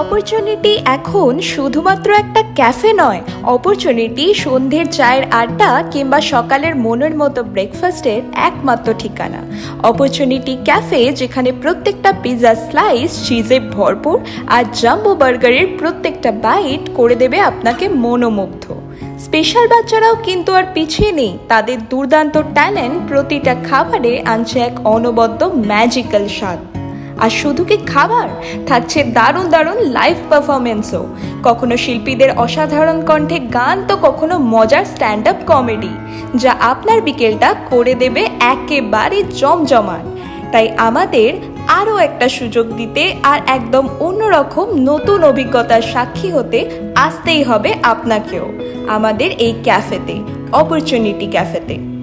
Opportunity এখন শুধুমাত্র একটা ক্যাফে নয়, অপরচুনিটি সন্ধ্যের চায়ের আড্ডা কিংবা সকালের মনের মতো ব্রেকফাস্টের একমাত্র ঠিকানা। অপরচুনিটি ক্যাফে, যেখানে প্রত্যেকটা পিৎজা স্লাইস চিজে ভরপুর আর জাম্বো বার্গারের প্রত্যেকটা বাইট করে দেবে আপনাকে মনোমুগ্ধ। স্পেশাল বাচ্চারাও কিন্তু আর পিছিয়ে নেই, তাদের দুর্দান্ত ট্যালেন্ট প্রতিটা খাবারে আনছে এক অনবদ্য ম্যাজিক্যাল স্বাদ। আর শুধু কি খাবার, থাকছে দারুণ দারুণ লাইভ পারফরমেন্সও, কখনো শিল্পীদের অসাধারণ কণ্ঠে গান, তো কখনো মজার স্ট্যান্ড আপ কমেডি, যা আপনার বিকেলটা করে দেবে একেবারে জমজমাট। তাই আমাদের আরও একটা সুযোগ দিতে আর একদম অন্যরকম নতুন অভিজ্ঞতার সাক্ষী হতে আসতেই হবে আপনাকেও আমাদের এই ক্যাফেতে, অপরচুনিটি ক্যাফেতে।